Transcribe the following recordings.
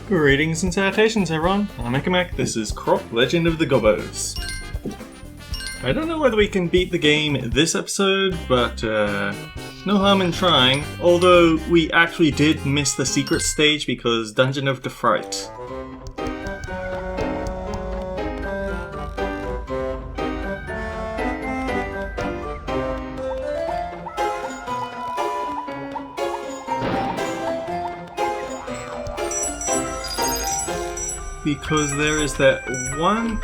Greetings and salutations, everyone. I'm Mac. This is Croc, Legend of the Gobbos. I don't know whether we can beat the game this episode, but no harm in trying. Although we actually did miss the secret stage because Dungeon of Defright. Because there is that one...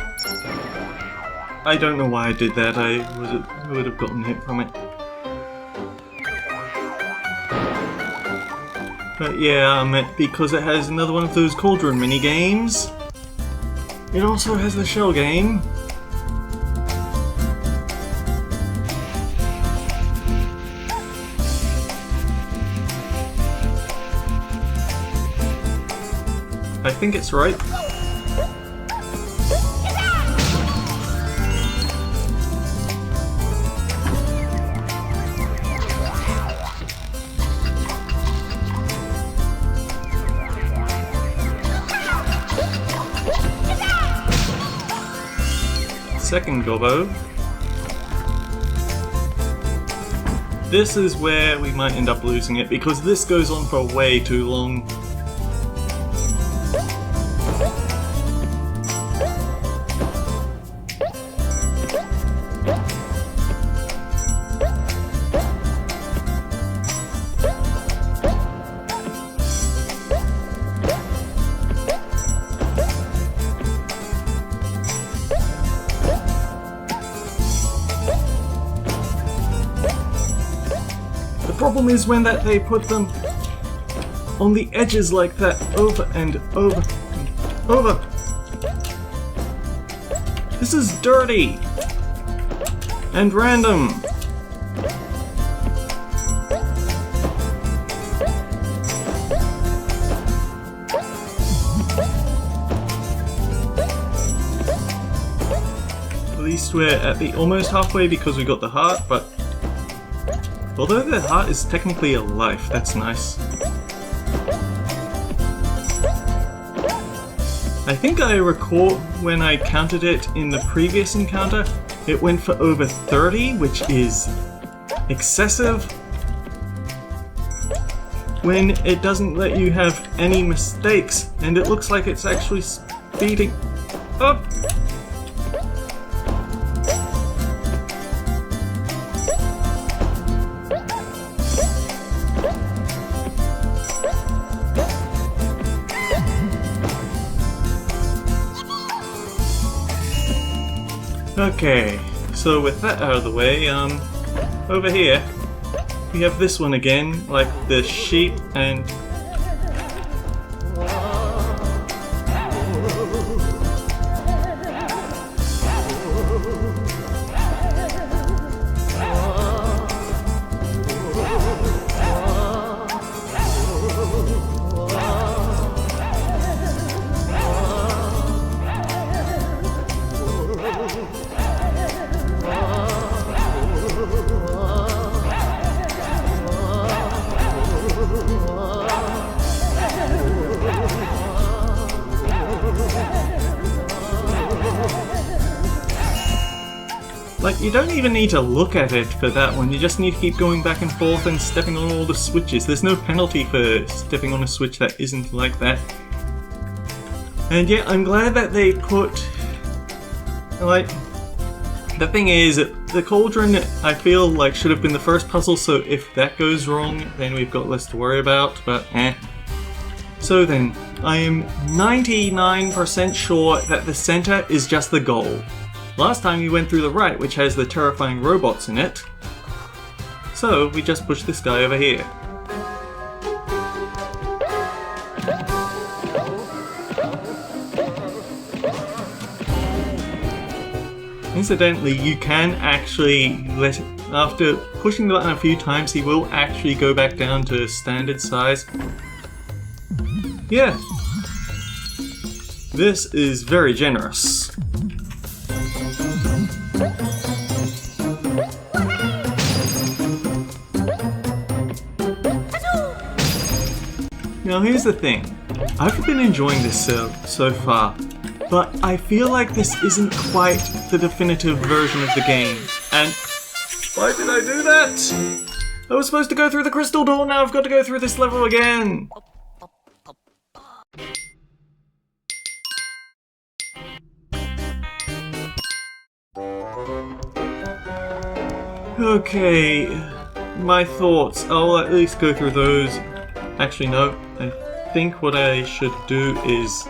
I don't know why I did that, I would have gotten hit from it. But yeah, I meant because it has another one of those cauldron mini-games. It also has the shell game. I think it's right. Second gobbo. This is where we might end up losing it because this goes on for way too long. The problem is when they put them on the edges like that, over and over and over. This is dirty and random. At least we're at the almost halfway because we got the heart, but although the heart is technically a life, that's nice. I think I recall when I counted it in the previous encounter, it went for over 30, which is excessive. When it doesn't let you have any mistakes, and it looks like it's actually speeding up. Okay, so with that out of the way, over here, we have this one again, like the sheep and... Like, you don't even need to look at it for that one, you just need to keep going back and forth and stepping on all the switches. There's no penalty for stepping on a switch that isn't like that. And yeah, I'm glad that they put... like... the thing is, the cauldron, I feel like should have been the first puzzle, so if that goes wrong, then we've got less to worry about, but eh. So then, I am 99% sure that the center is just the goal. Last time we went through the right, which has the terrifying robots in it. So we just push this guy over here. Incidentally, you can actually after pushing the button a few times, he will actually go back down to standard size. Yeah. This is very generous. here's the thing. I've been enjoying this so far, but I feel like this isn't quite the definitive version of the game. And why did I do that? I was supposed to go through the crystal door, now I've got to go through this level again. Okay, my thoughts. I'll at least go through those. Actually, no. I think what I should do is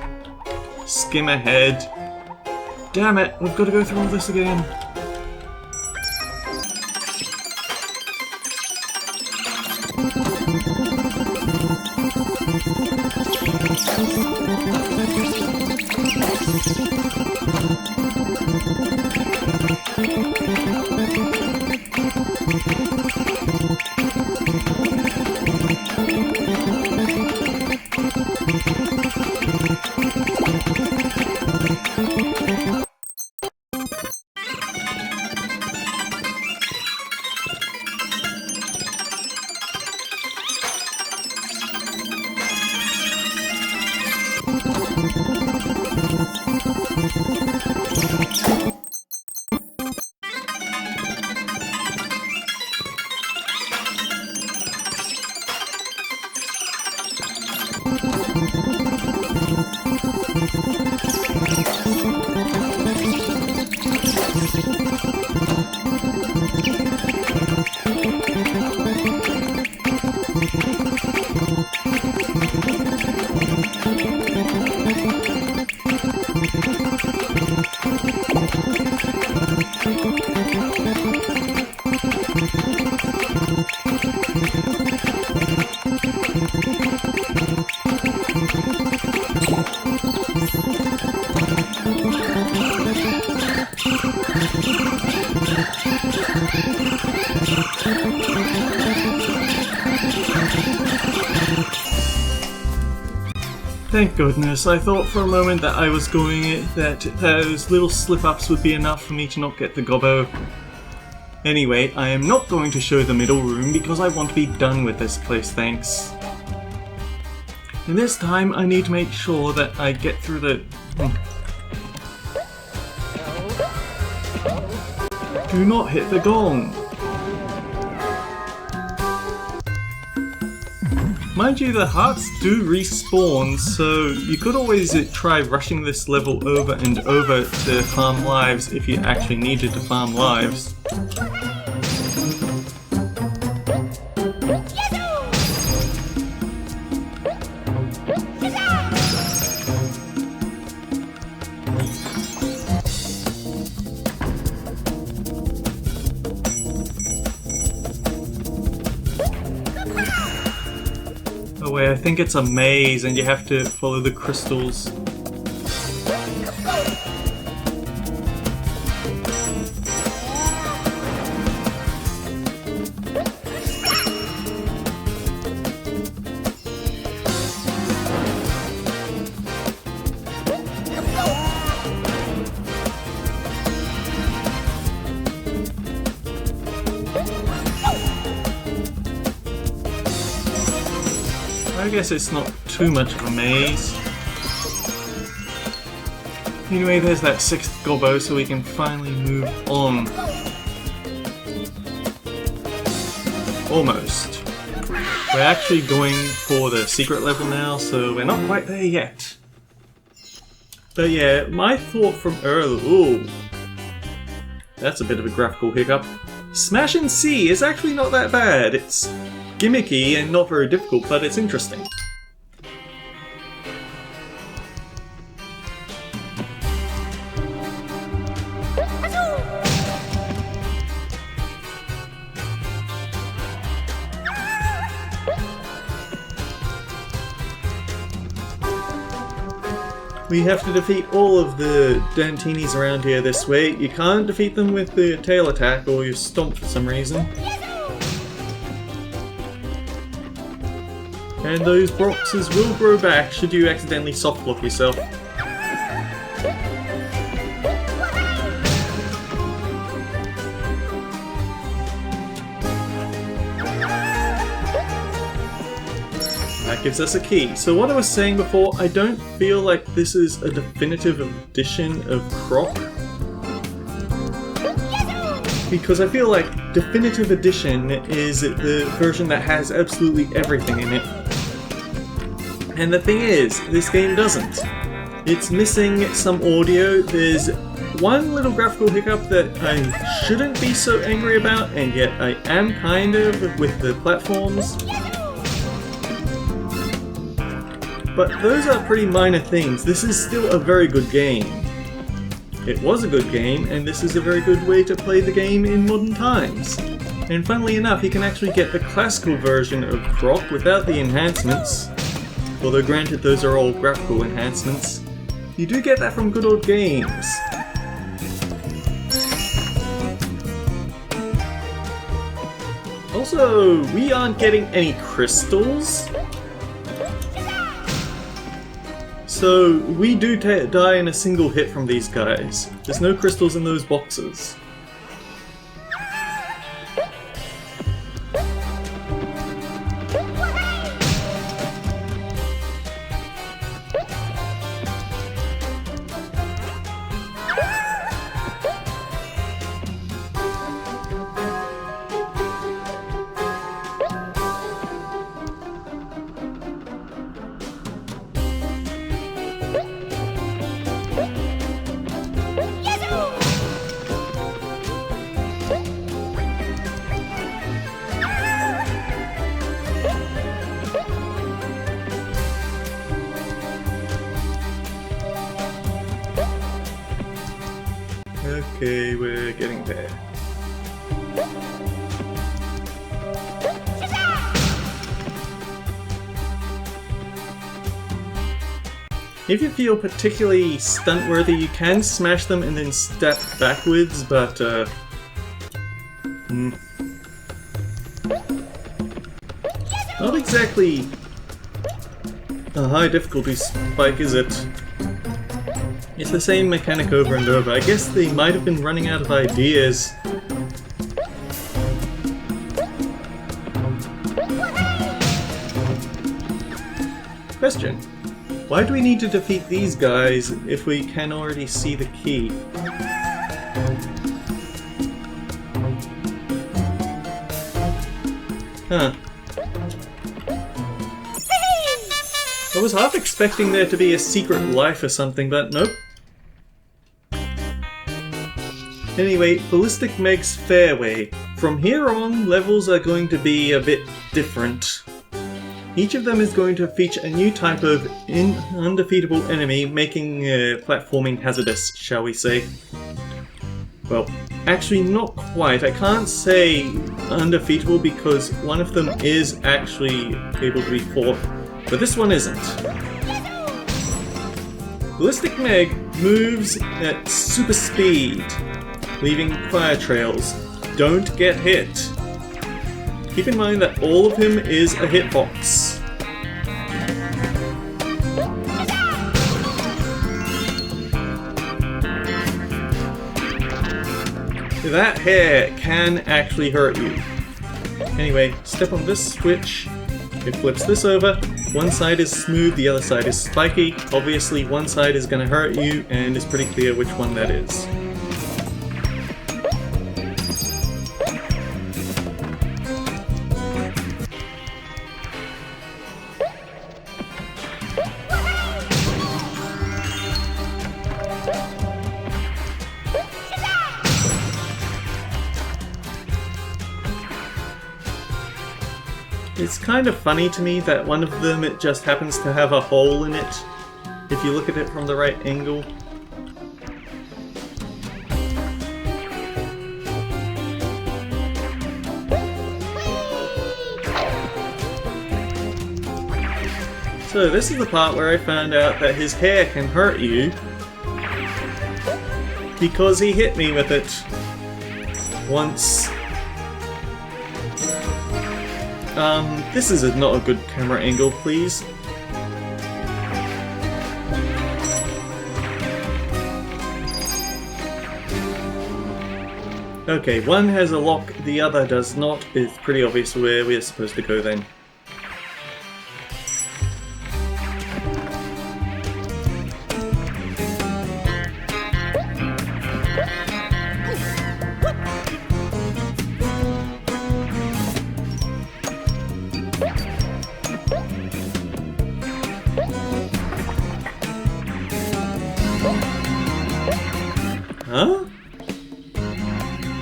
skim ahead. Damn it, we've got to go through all this again. Thank goodness, I thought for a moment that I was that those little slip-ups would be enough for me to not get the gobbo. Anyway, I am not going to show the middle room because I want to be done with this place, thanks. And this time I need to make sure that I get through the... Do not hit the gong! Mind you, the hearts do respawn, so you could always try rushing this level over and over to farm lives if you actually needed to farm lives. I think it's a maze and you have to follow the crystals. I guess it's not too much of a maze. Anyway, there's that 6th gobbo, so we can finally move on. Almost. We're actually going for the secret level now, so we're not quite there yet. But yeah, my thought from earlier... Ooh. That's a bit of a graphical hiccup. Smash and C is actually not that bad. It's gimmicky and not very difficult, but it's interesting. We have to defeat all of the Dantinis around here this way. You can't defeat them with the tail attack or you stomp for some reason. And those boxes will grow back should you accidentally soft block yourself. I gives us a key. So what I was saying before, I don't feel like this is a definitive edition of Croc. Because I feel like definitive edition is the version that has absolutely everything in it. And the thing is, this game doesn't. It's missing some audio. There's one little graphical hiccup that I shouldn't be so angry about, and yet I am kind of with the platforms. But those are pretty minor things. This is still a very good game. It was a good game, and this is a very good way to play the game in modern times. And funnily enough, you can actually get the classical version of Croc without the enhancements. Although granted, those are all graphical enhancements. You do get that from Good Old Games. Also, we aren't getting any crystals. So we do die in a single hit from these guys. There's no crystals in those boxes. Okay, we're getting there. If you feel particularly stunt-worthy, you can smash them and then step backwards, but not exactly a high difficulty spike, is it? It's the same mechanic over and over. I guess they might have been running out of ideas. Question. Why do we need to defeat these guys if we can already see the key? Huh. I was half expecting there to be a secret life or something, but nope. Anyway, Ballistic Meg's Fairway. From here on, levels are going to be a bit different. Each of them is going to feature a new type of undefeatable enemy, making platforming hazardous, shall we say. Well, actually not quite. I can't say undefeatable because one of them is actually able to be fought, but this one isn't. Ballistic Meg moves at super speed, leaving fire trails. Don't get hit. Keep in mind that all of him is a hitbox. That hair can actually hurt you. Anyway, step on this switch, it flips this over. One side is smooth, the other side is spiky. Obviously one side is going to hurt you, and it's pretty clear which one that is. It's kind of funny to me that one of them, it just happens to have a hole in it, if you look at it from the right angle. So this is the part where I found out that his hair can hurt you, because he hit me with it once. This is not a good camera angle, please. Okay, one has a lock, the other does not. It's pretty obvious where we're supposed to go then. Huh?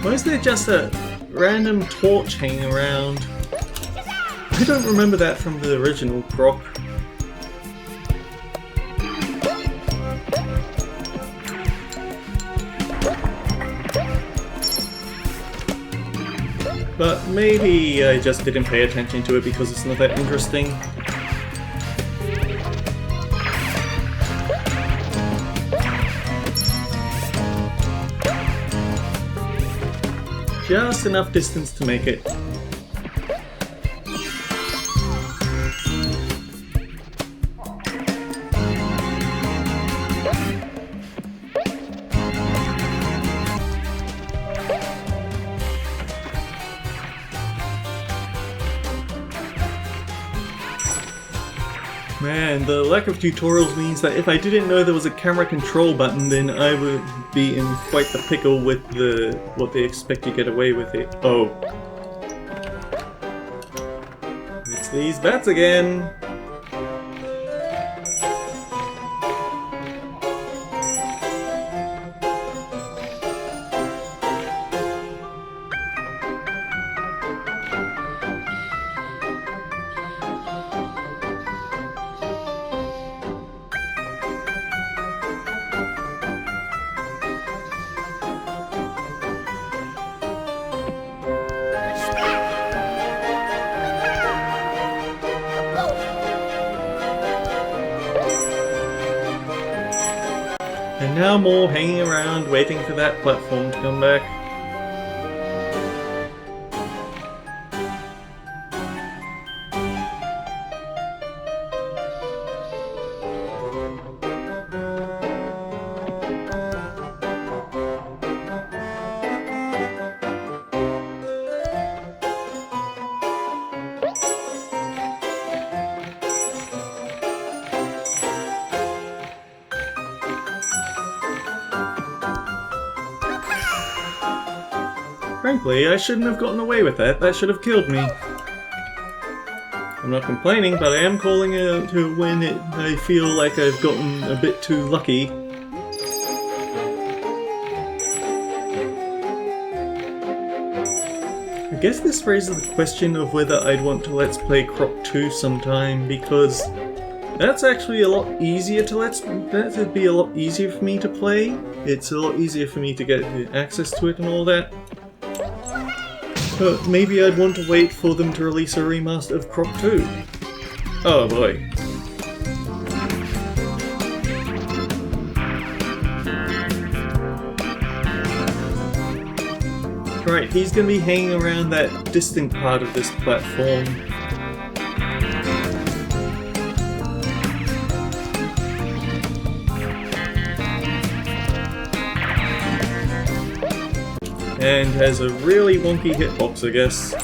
Why is there just a random torch hanging around? I don't remember that from the original Croc. But maybe I just didn't pay attention to it because it's not that interesting. Just enough distance to make it. Man, the lack of tutorials means that if I didn't know there was a camera control button, then I would be in quite the pickle with what they expect to get away with it. Oh. It's these bats again! And now more hanging around waiting for that platform to come back. Frankly, I shouldn't have gotten away with that. That should have killed me. I'm not complaining, but I am calling it to when I feel like I've gotten a bit too lucky. I guess this raises the question of whether I'd want to Let's Play Croc 2 sometime, because that's actually a lot easier to that'd be a lot easier for me to play. It's a lot easier for me to get access to it and all that. But maybe I'd want to wait for them to release a remaster of Croc 2. Oh boy. Right, he's gonna be hanging around that distant part of this platform. And has a really wonky hitbox, I guess.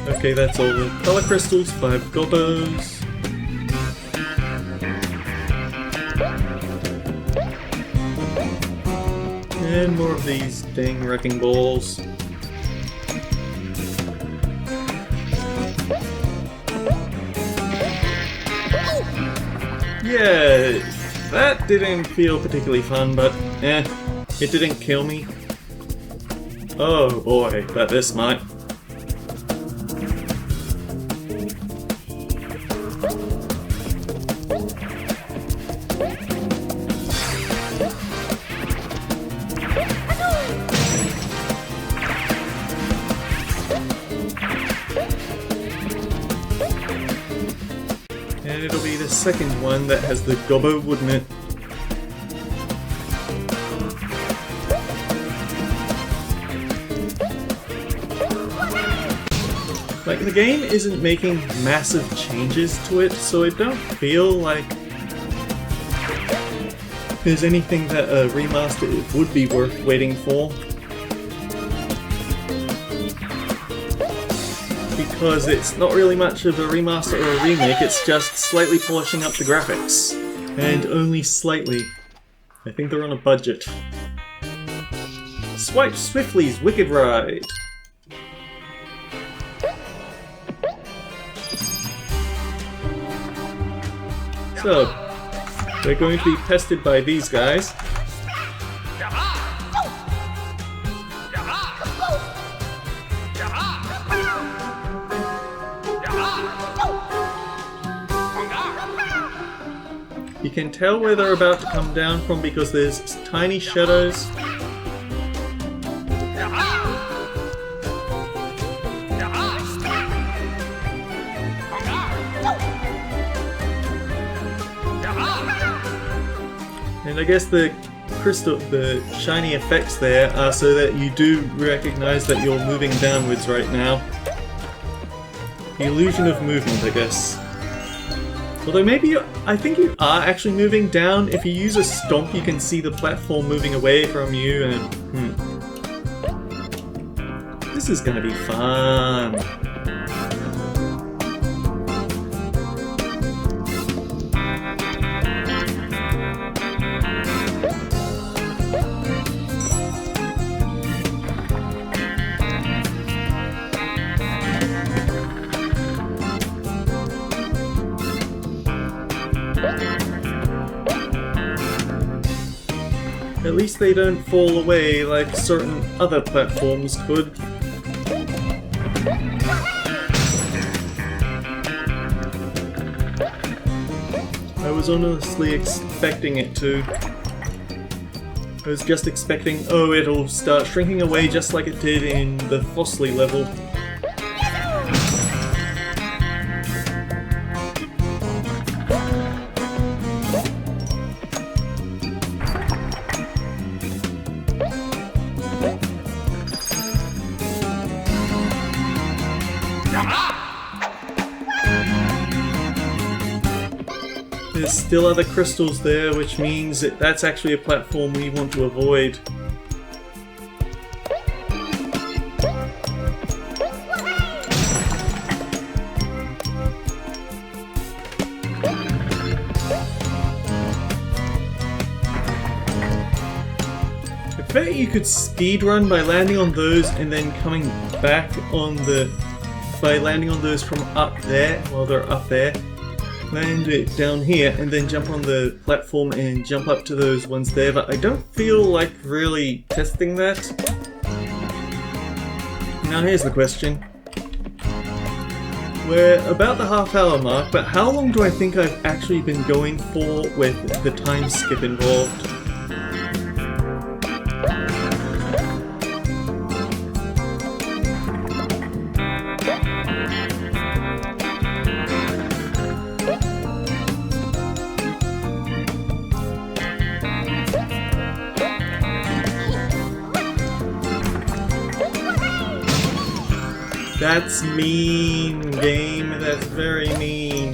Okay, that's all the color crystals, 5 gobbos. And more of these dang wrecking balls. Yeah, that didn't feel particularly fun, but it didn't kill me. Oh boy, but this might. And it'll be the second one that has the gobbo, wouldn't it? Like, the game isn't making massive changes to it, so I don't feel like there's anything that a remaster would be worth waiting for. Because it's not really much of a remaster or a remake, it's just slightly polishing up the graphics. And only slightly. I think they're on a budget. Swipe Swiftly's Wicked Ride! So, we're going to be pestered by these guys. You can tell where they're about to come down from because there's tiny shadows. And I guess the shiny effects there are so that you do recognize that you're moving downwards right now. The illusion of movement, I guess. Although maybe I think you are actually moving down. If you use a stomp, you can see the platform moving away from you, and this is gonna be fun. At least they don't fall away like certain other platforms could. I was honestly expecting it to. I was just expecting, oh, it'll start shrinking away just like it did in the Fossley level. There's still other crystals there, which means that that's actually a platform we want to avoid. I bet you could speedrun by landing on those and then coming back on by landing on those from up there while they're up there. Land it down here and then jump on the platform and jump up to those ones there, but I don't feel like really testing that. Now here's the question. We're about the half-hour mark, but how long do I think I've actually been going for with the time skip involved? That's mean, game. That's very mean.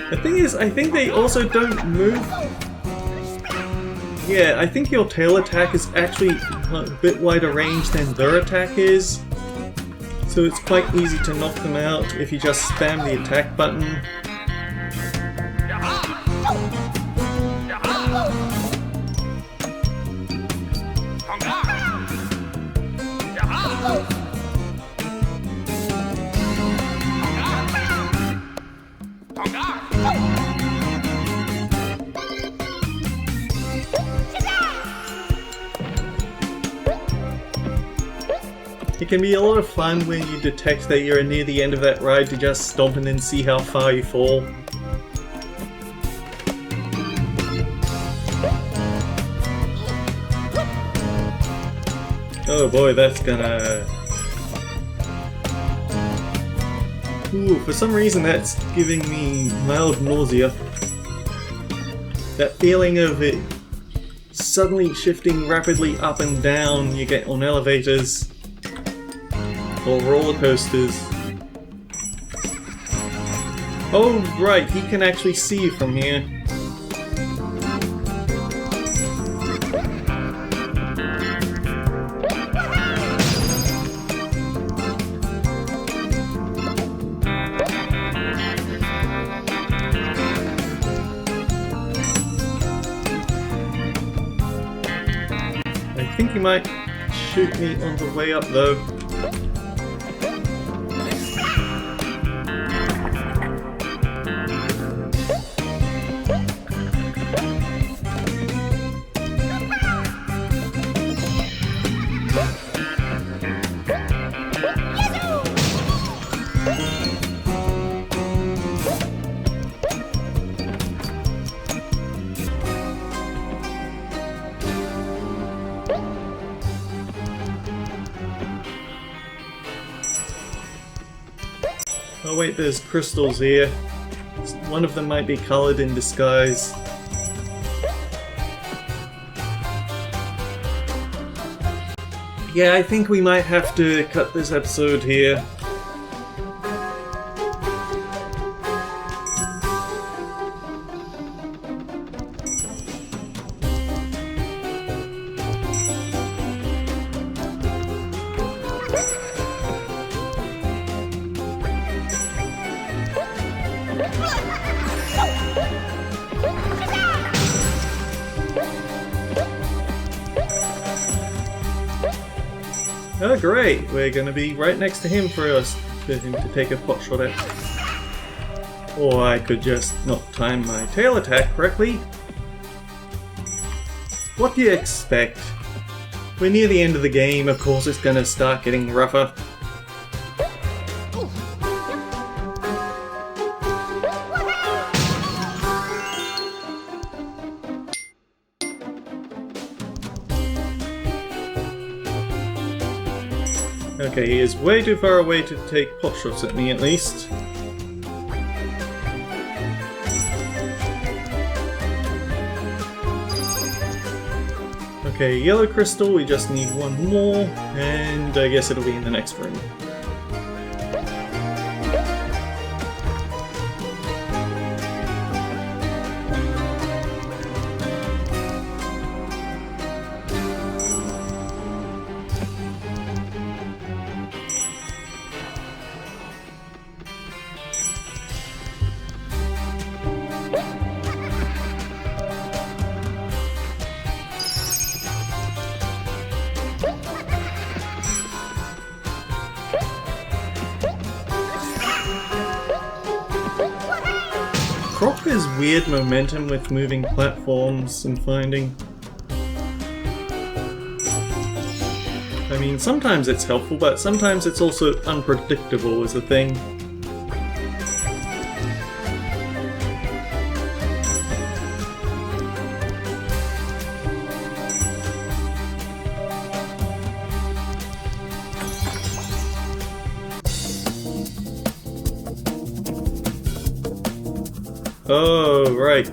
The thing is, I think they also don't move. Yeah, I think your tail attack is actually a bit wider range than their attack is. So it's quite easy to knock them out if you just spam the attack button. It can be a lot of fun when you detect that you're near the end of that ride to just stomp and then see how far you fall. Oh boy, that's gonna... Ooh, for some reason that's giving me mild nausea. That feeling of it suddenly shifting rapidly up and down you get on elevators. Or roller coasters. Oh, right, he can actually see you from here. I think you might shoot me on the way up though. Oh wait, there's crystals here. One of them might be coloured in disguise. Yeah, I think we might have to cut this episode here. Oh great, we're gonna be right next to him for him to take a pot shot at. Or I could just not time my tail attack correctly. What do you expect? We're near the end of the game, of course it's gonna start getting rougher. Okay, he is way too far away to take pot shots at me at least. Okay, yellow crystal, we just need one more, and I guess it'll be in the next room. Croc has weird momentum with moving platforms and finding. I mean, sometimes it's helpful, but sometimes it's also unpredictable as a thing. Oh, right.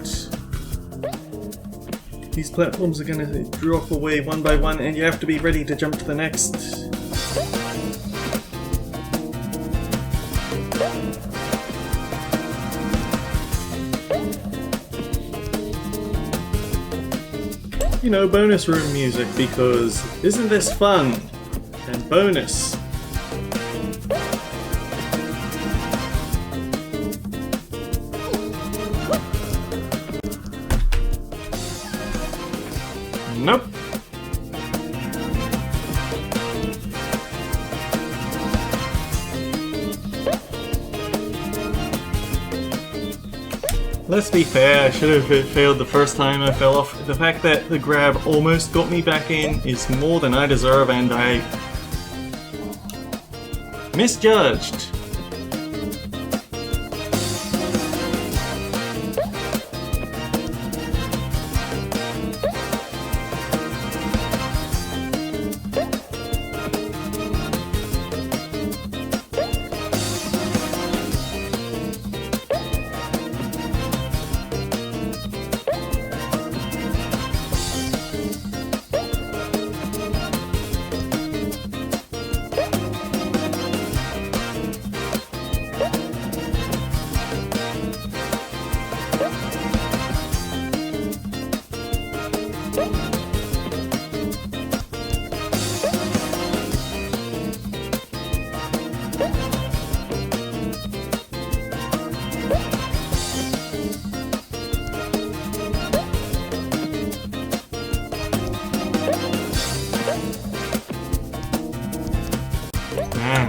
These platforms are gonna drop away one by one, and you have to be ready to jump to the next. You know, bonus room music, because isn't this fun? And bonus. Nope. Let's be fair, I should have failed the first time I fell off. The fact that the grab almost got me back in is more than I deserve, and I misjudged.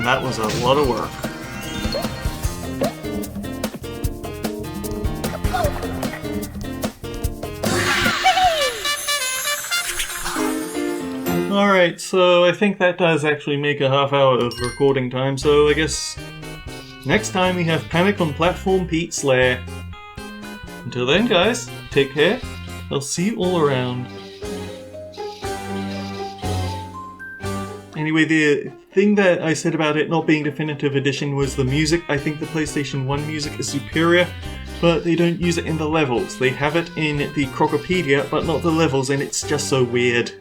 that was a lot of work. Alright, so I think that does actually make a half hour of recording time, so I guess next time we have Panic on Platform Pete's Lair. Until then, guys, take care. I'll see you all around. Anyway, the thing that I said about it not being Definitive Edition was the music. I think the PlayStation 1 music is superior, but they don't use it in the levels. They have it in the Crocopedia, but not the levels, and it's just so weird.